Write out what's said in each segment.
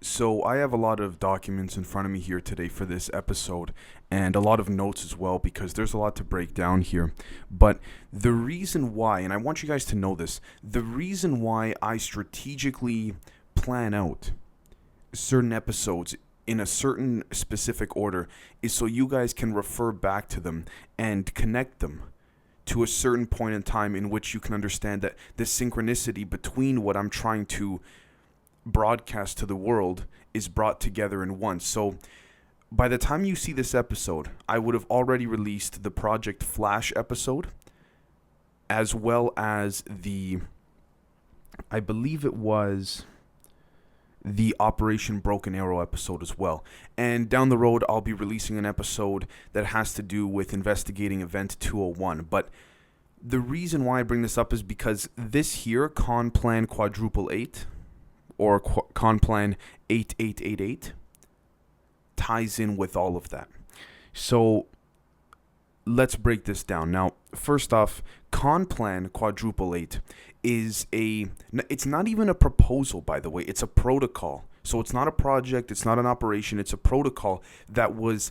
So I have a lot of documents in front of me here today for this episode and a lot of notes as well because there's a lot to break down here. But the reason why, and I want you guys to know this, the reason why I strategically plan out certain episodes in a certain specific order is so you guys can refer back to them and connect them to a certain point in time in which you can understand that the synchronicity between what I'm trying to broadcast to the world is brought together in one. So by the time you see this episode, I would have already released the Project Flash episode, as well as I believe it was the Operation Broken Arrow episode as well. And down the road, I'll be releasing an episode that has to do with investigating Event 201. But the reason why I bring this up is because this here, Conplan Quadruple 8, or Conplan 8888, ties in with all of that. So let's break this down. Now, first off, Conplan Quadruple 8 it's not even a proposal, by the way. It's a protocol. So it's not a project, it's not an operation, it's a protocol that was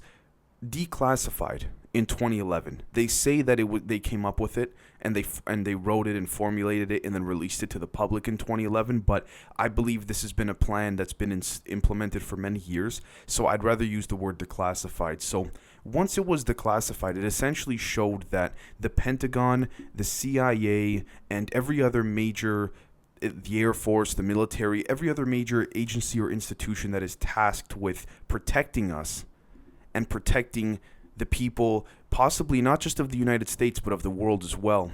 declassified in 2011. They say that they came up with it and they wrote it and formulated it and then released it to the public in 2011, but I believe this has been a plan that's been implemented for many years, so I'd rather use the word declassified. So once it was declassified, it essentially showed that the Pentagon, the CIA, and every other major, the Air Force, the military, every other major agency or institution that is tasked with protecting us and protecting the people, possibly not just of the United States, but of the world as well,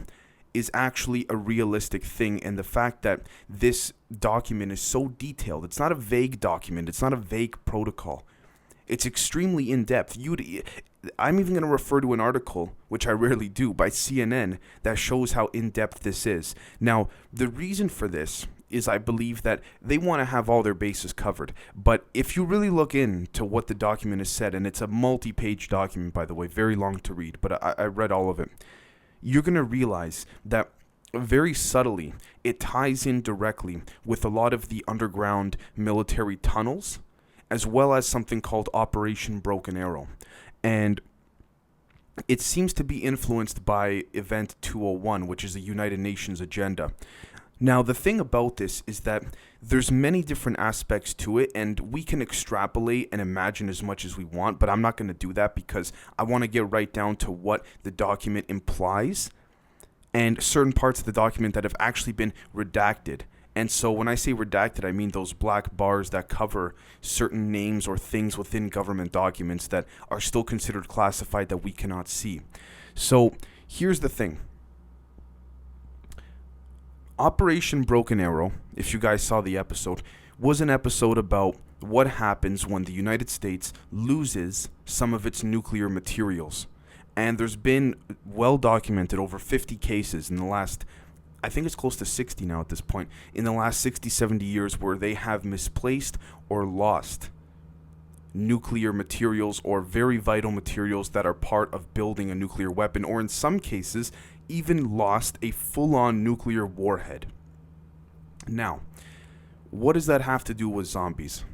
is actually a realistic thing. And the fact that this document is so detailed, it's not a vague document, it's not a vague protocol. It's extremely in-depth. I'm even going to refer to an article, which I rarely do, by CNN that shows how in-depth this is. Now, the reason for this is I believe that they want to have all their bases covered. But if you really look into what the document has said, and it's a multi-page document, by the way, very long to read, but I read all of it, you're going to realize that very subtly it ties in directly with a lot of the underground military tunnels, as well as something called Operation Broken Arrow. And it seems to be influenced by Event 201, which is a United Nations agenda. Now, the thing about this is that there's many different aspects to it, and we can extrapolate and imagine as much as we want, but I'm not going to do that because I want to get right down to what the document implies and certain parts of the document that have actually been redacted. And so when I say redacted, I mean those black bars that cover certain names or things within government documents that are still considered classified that we cannot see. So here's the thing. Operation Broken Arrow, if you guys saw the episode, was an episode about what happens when the United States loses some of its nuclear materials. And there's been well documented over 50 cases in the last, I think it's close to 60 now at this point, in the last 60, 70 years where they have misplaced or lost nuclear materials or very vital materials that are part of building a nuclear weapon, or in some cases, even lost a full-on nuclear warhead. Now, what does that have to do with zombies?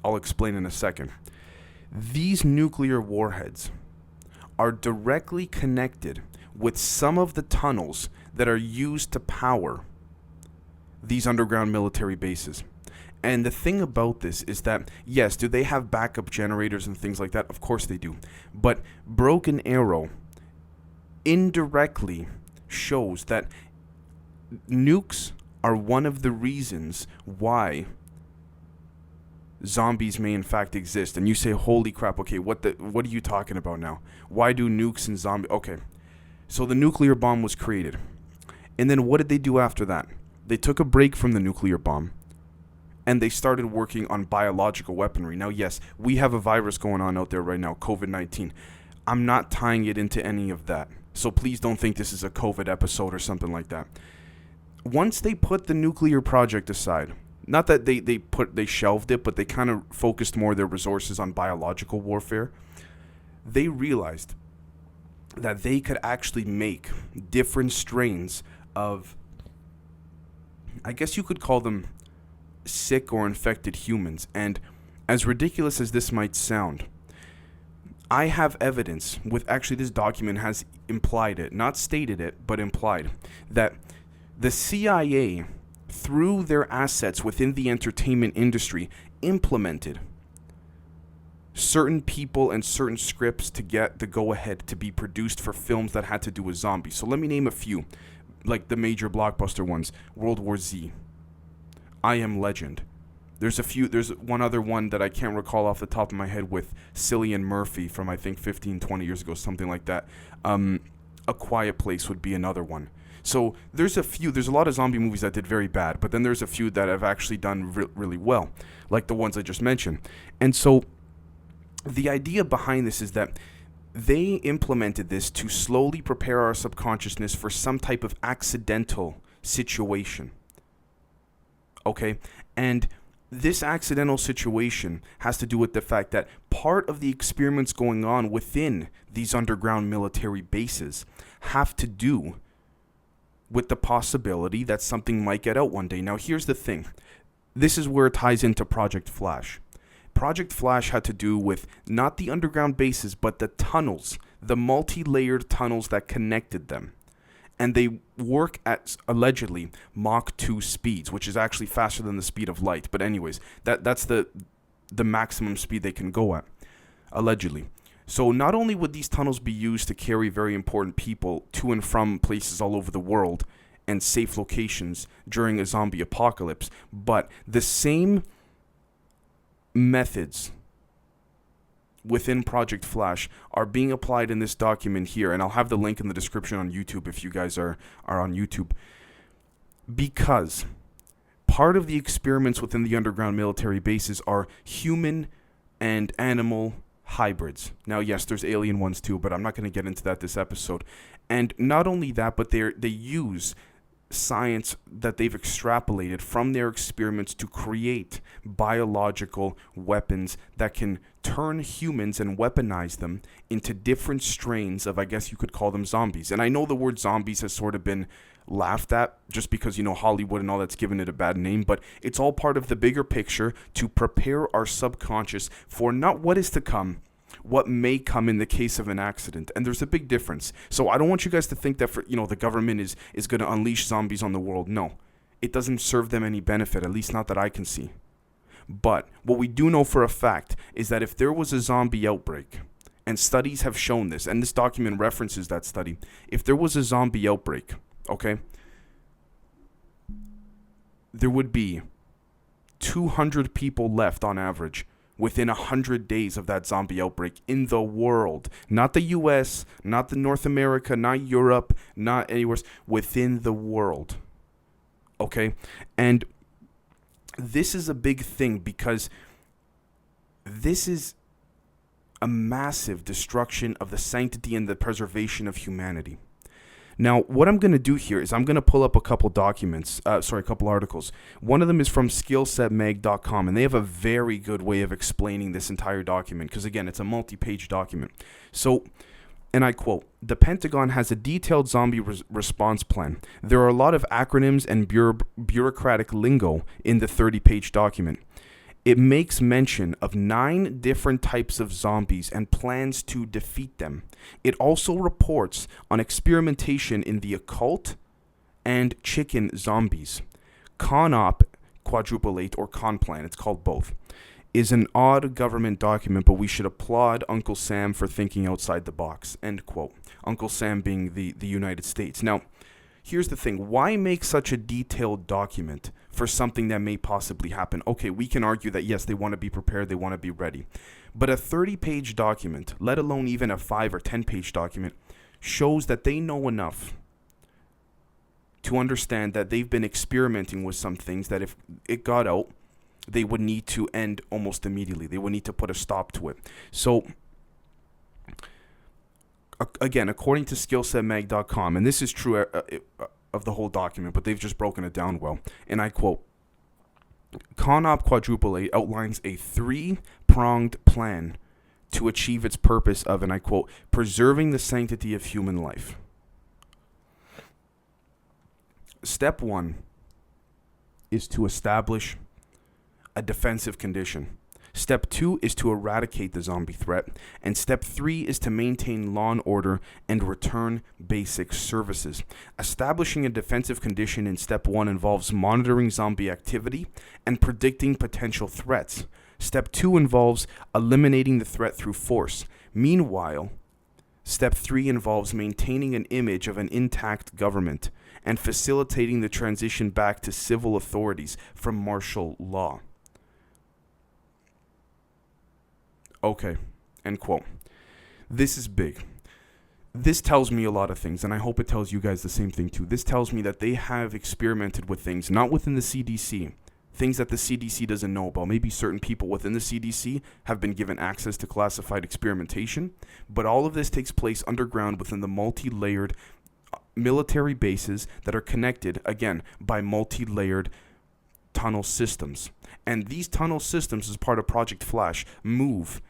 I'll explain in a second. These nuclear warheads are directly connected with some of the tunnels that are used to power these underground military bases. And the thing about this is that, yes, do they have backup generators and things like that? Of course they do. But Broken Arrow indirectly shows that nukes are one of the reasons why zombies may in fact exist. And you say, holy crap, okay, what are you talking about now? Why do nukes and zombies? Okay, so the nuclear bomb was created. And then what did they do after that? They took a break from the nuclear bomb and they started working on biological weaponry. Now, yes, we have a virus going on out there right now, COVID-19. I'm not tying it into any of that. So please don't think this is a COVID episode or something like that. Once they put the nuclear project aside, not that they shelved it, but they kind of focused more of their resources on biological warfare, they realized that they could actually make different strains of, I guess you could call them sick or infected humans. And as ridiculous as this might sound, I have evidence with, actually this document has implied it, not stated it, but implied, that the CIA, through their assets within the entertainment industry, implemented certain people and certain scripts to get the go-ahead to be produced for films that had to do with zombies. So let me name a few, like the major blockbuster ones: World War Z, I Am Legend. There's one other one that I can't recall off the top of my head with Cillian Murphy from, I think, 15, 20 years ago, something like that. A Quiet Place would be another one. So there's a lot of zombie movies that did very bad, but then there's a few that have actually done really well, like the ones I just mentioned. And so the idea behind this is that they implemented this to slowly prepare our subconsciousness for some type of accidental situation. Okay? And this accidental situation has to do with the fact that part of the experiments going on within these underground military bases have to do with the possibility that something might get out one day. Now, here's the thing. This is where it ties into Project Flash. Project Flash had to do with not the underground bases, but the tunnels, the multi-layered tunnels that connected them. And they work at, allegedly, Mach 2 speeds, which is actually faster than the speed of light. But anyways, that's the maximum speed they can go at, allegedly. So not only would these tunnels be used to carry very important people to and from places all over the world and safe locations during a zombie apocalypse, but the same methods within Project Flash are being applied in this document here, and I'll have the link in the description on YouTube if you guys are on YouTube, because part of the experiments within the underground military bases are human and animal hybrids. Now, yes, there's alien ones too, but I'm not going to get into that this episode. And not only that, but they use science that they've extrapolated from their experiments to create biological weapons that can turn humans and weaponize them into different strains of, I guess you could call them, zombies. And I know the word zombies has sort of been laughed at just because, Hollywood and all that's given it a bad name, but it's all part of the bigger picture to prepare our subconscious for not what is to come, what may come in the case of an accident. And there's a big difference. So I don't want you guys to think that the government is going to unleash zombies on the world. No, it doesn't serve them any benefit, at least not that I can see. But what we do know for a fact is that if there was a zombie outbreak, and studies have shown this, and this document references that study, if there was a zombie outbreak, okay, there would be 200 people left on average within 100 days of that zombie outbreak in the world. Not the US, not the North America, not Europe, not anywhere, within the world. Okay? And this is a big thing because this is a massive destruction of the sanctity and the preservation of humanity. Now, what I'm going to do here is I'm going to pull up a couple articles. One of them is from skillsetmag.com, and they have a very good way of explaining this entire document because, again, it's a multi-page document. So, and I quote, "The Pentagon has a detailed zombie response plan. There are a lot of acronyms and bureaucratic lingo in the 30-page document. It makes mention of 9 different types of zombies and plans to defeat them. It also reports on experimentation in the occult and chicken zombies. CONOP, quadruple 8, or Conplan, it's called both, is an odd government document, but we should applaud Uncle Sam for thinking outside the box." End quote. Uncle Sam being the United States. Now, here's the thing. Why make such a detailed document for something that may possibly happen? Okay, we can argue that, yes, they want to be prepared, they want to be ready. But a 30-page document, let alone even a 5 or 10-page document, shows that they know enough to understand that they've been experimenting with some things that if it got out, they would need to end almost immediately. They would need to put a stop to it. So, again, according to skillsetmag.com, and this is true of the whole document, but they've just broken it down well, and I quote, "CONOP quadruple 8 outlines a 3-pronged plan to achieve its purpose of," and I quote, "preserving the sanctity of human life. Step 1 is to establish a defensive condition. Step 2 is to eradicate the zombie threat. And step 3 is to maintain law and order and return basic services. Establishing a defensive condition in step 1 involves monitoring zombie activity and predicting potential threats. Step 2 involves eliminating the threat through force. Meanwhile, step 3 involves maintaining an image of an intact government and facilitating the transition back to civil authorities from martial law. Okay, end quote. This is big. This tells me a lot of things, and I hope it tells you guys the same thing too. This tells me that they have experimented with things, not within the CDC, things that the CDC doesn't know about. Maybe certain people within the CDC have been given access to classified experimentation, but all of this takes place underground within the multi-layered military bases that are connected, again, by multi-layered tunnel systems. And these tunnel systems, as part of Project Flash, move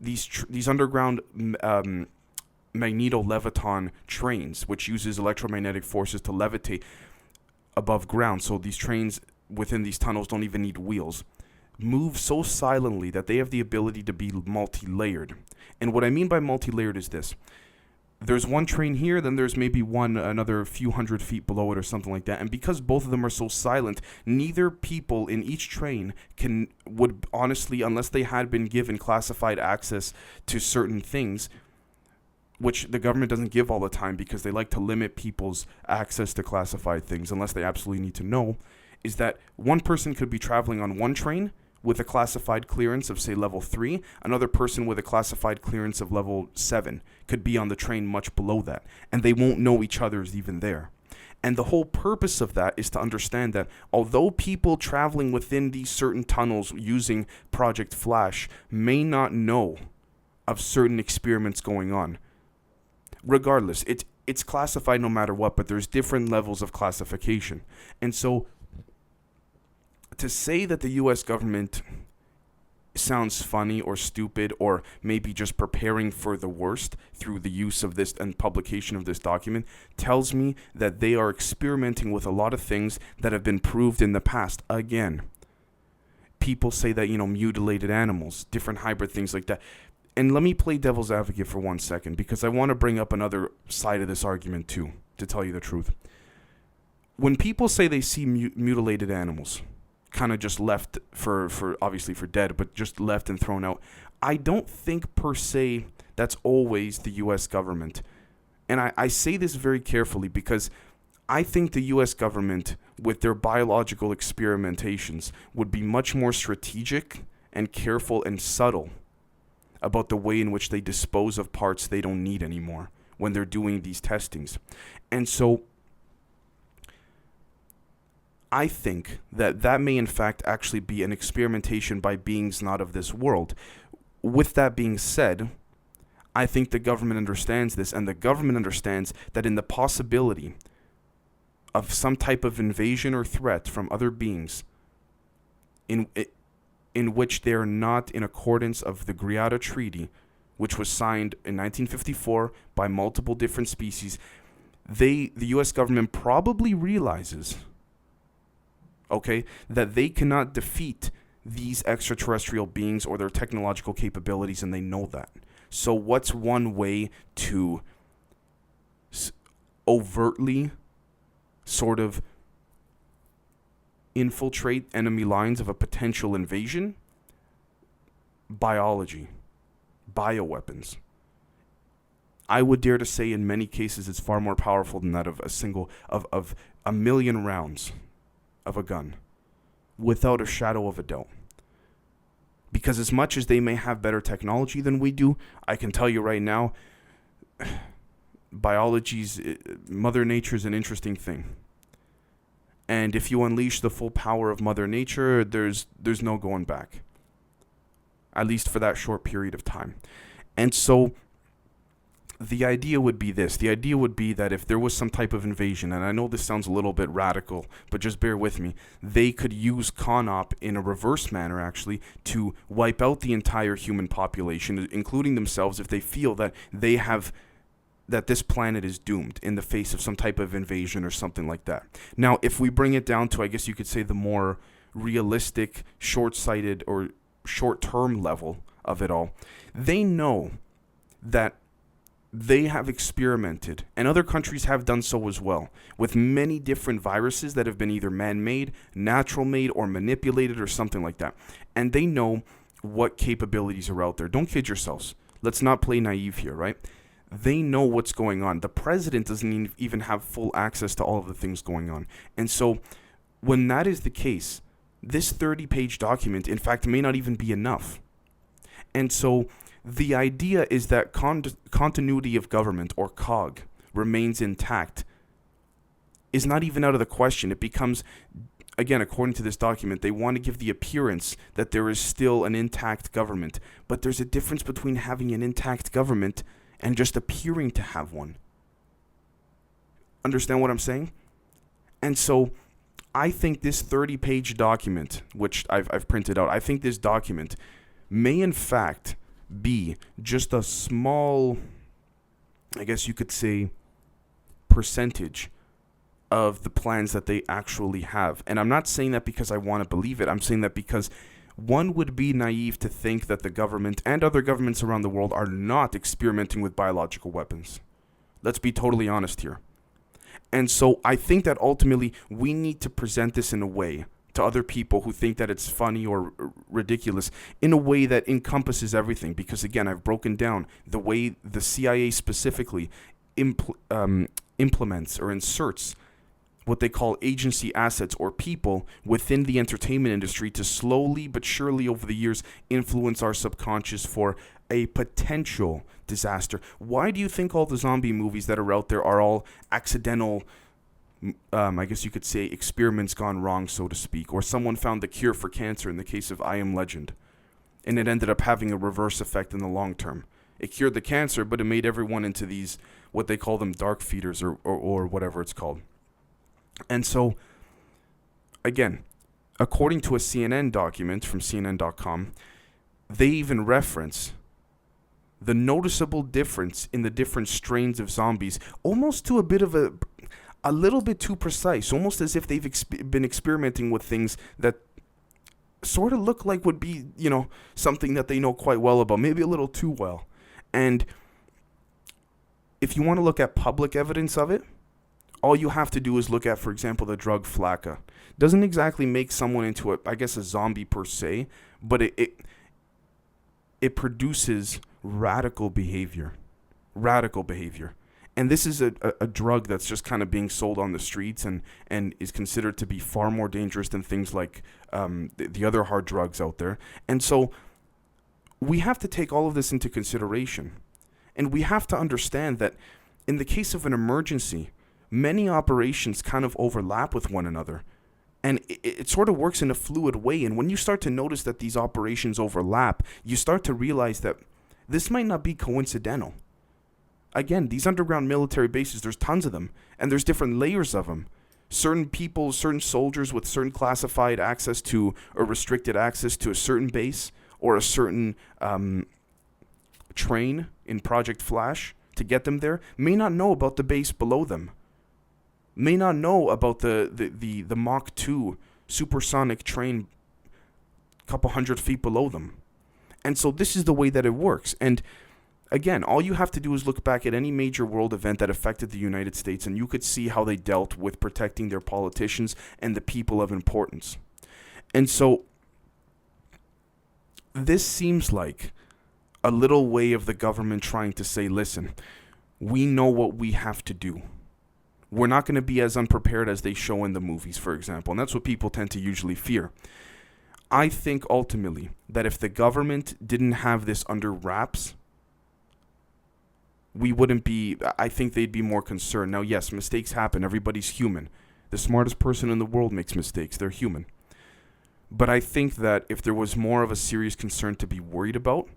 these underground magneto-leviton trains, which uses electromagnetic forces to levitate above ground. So these trains within these tunnels don't even need wheels. Move so silently that they have the ability to be multi-layered. And what I mean by multi-layered is this. There's one train here, then there's maybe one another few hundred feet below it or something like that. And because both of them are so silent, neither people in each train would honestly, unless they had been given classified access to certain things, which the government doesn't give all the time because they like to limit people's access to classified things unless they absolutely need to know, is that one person could be traveling on one train with a classified clearance of, say, level 3, another person with a classified clearance of level 7 could be on the train much below that, and they won't know each other's even there. And the whole purpose of that is to understand that although people traveling within these certain tunnels using Project Flash may not know of certain experiments going on, regardless, it's classified no matter what, but there's different levels of classification. And so to say that the U.S. government sounds funny or stupid or maybe just preparing for the worst through the use of this and publication of this document tells me that they are experimenting with a lot of things that have been proved in the past. Again, people say that, mutilated animals, different hybrid things like that. And let me play devil's advocate for 1 second because I want to bring up another side of this argument too, to tell you the truth. When people say they see mutilated animals, kind of just left for obviously for dead, but just left and thrown out, I don't think per se that's always the U.S. government. And I say this very carefully because I think the U.S. government, with their biological experimentations, would be much more strategic and careful and subtle about the way in which they dispose of parts they don't need anymore when they're doing these testings. And so I think that may in fact actually be an experimentation by beings not of this world. With that being said, I think the government understands this, and the government understands that in the possibility of some type of invasion or threat from other beings in which they are not in accordance of the Greada Treaty, which was signed in 1954 by multiple different species, the U.S. government probably realizes that they cannot defeat these extraterrestrial beings or their technological capabilities, and they know that. So what's one way to overtly sort of infiltrate enemy lines of a potential invasion? Biology. Bioweapons. I would dare to say in many cases it's far more powerful than that of of a million rounds of a gun, without a shadow of a doubt. Because as much as they may have better technology than we do, I can tell you right now, Mother Nature is an interesting thing. And if you unleash the full power of Mother Nature, there's no going back. At least for that short period of time. And so the idea would be this. The idea would be that if there was some type of invasion, and I know this sounds a little bit radical, but just bear with me, they could use CONOP in a reverse manner, actually, to wipe out the entire human population, including themselves, if they feel that that this planet is doomed in the face of some type of invasion or something like that. Now, if we bring it down to, I guess you could say, the more realistic, short-sighted, or short-term level of it all, they know that they have experimented, and other countries have done so as well, with many different viruses that have been either man-made, natural-made, or manipulated, or something like that. And they know what capabilities are out there. Don't kid yourselves. Let's not play naive here, right? They know what's going on. The president doesn't even have full access to all of the things going on. And so when that is the case, this 30-page document, in fact, may not even be enough. And so the idea is that continuity of government, or COG, remains intact is not even out of the question. It becomes, again, according to this document, they want to give the appearance that there is still an intact government. But there's a difference between having an intact government and just appearing to have one. Understand what I'm saying? And so I think this 30-page document, which I've printed out, I think this document may in fact be just a small, I guess you could say, percentage of the plans that they actually have. And I'm not saying that because I want to believe it. I'm saying that because one would be naive to think that the government and other governments around the world are not experimenting with biological weapons. Let's be totally honest here. And so I think that ultimately we need to present this in a way to other people who think that it's funny or ridiculous, in a way that encompasses everything. Because again, I've broken down the way the CIA specifically implements or inserts what they call agency assets, or people within the entertainment industry, to slowly but surely over the years influence our subconscious for a potential disaster. Why do you think all the zombie movies that are out there are all accidental, I guess you could say, experiments gone wrong, so to speak? Or someone found the cure for cancer in the case of I Am Legend, and it ended up having a reverse effect in the long term. It cured the cancer, but it made everyone into these, what they call them, dark feeders, or whatever it's called. And so, again, according to a CNN document from CNN.com, they even reference the noticeable difference in the different strains of zombies, almost to a bit of a little bit too precise, almost as if they've been experimenting with things that sort of look like would be, something that they know quite well about, maybe a little too well. And if you want to look at public evidence of it, all you have to do is look at, for example, the drug flakka. Doesn't exactly make someone into a zombie per se, but it produces radical behavior. And this is a drug that's just kind of being sold on the streets and is considered to be far more dangerous than things like the other hard drugs out there. And so we have to take all of this into consideration. And we have to understand that in the case of an emergency, many operations kind of overlap with one another. And it sort of works in a fluid way. And when you start to notice that these operations overlap, you start to realize that this might not be coincidental. Again, these underground military bases, there's tons of them. And there's different layers of them. Certain people, certain soldiers with certain classified access to or restricted access to a certain base or a certain train in Project Flash to get them there may not know about the base below them. May not know about the Mach 2 supersonic train a couple 100 feet below them. And so this is the way that it works. And again, all you have to do is look back at any major world event that affected the United States, and you could see how they dealt with protecting their politicians and the people of importance. And so this seems like a little way of the government trying to say, listen, we know what we have to do. We're not going to be as unprepared as they show in the movies, for example. And that's what people tend to usually fear. I think ultimately that if the government didn't have this under wraps, I think they'd be more concerned. Now, yes, mistakes happen. Everybody's human. The smartest person in the world makes mistakes. They're human. But I think that if there was more of a serious concern to be worried about,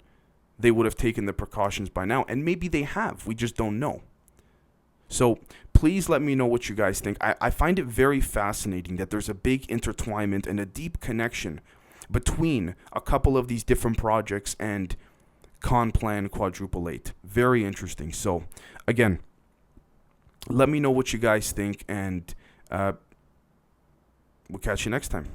they would have taken the precautions by now. And maybe they have. We just don't know. So please let me know what you guys think. I find it very fascinating that there's a big intertwinement and a deep connection between a couple of these different projects and Conplan quadruple 8. Very interesting. So again, let me know what you guys think, and we'll catch you next time.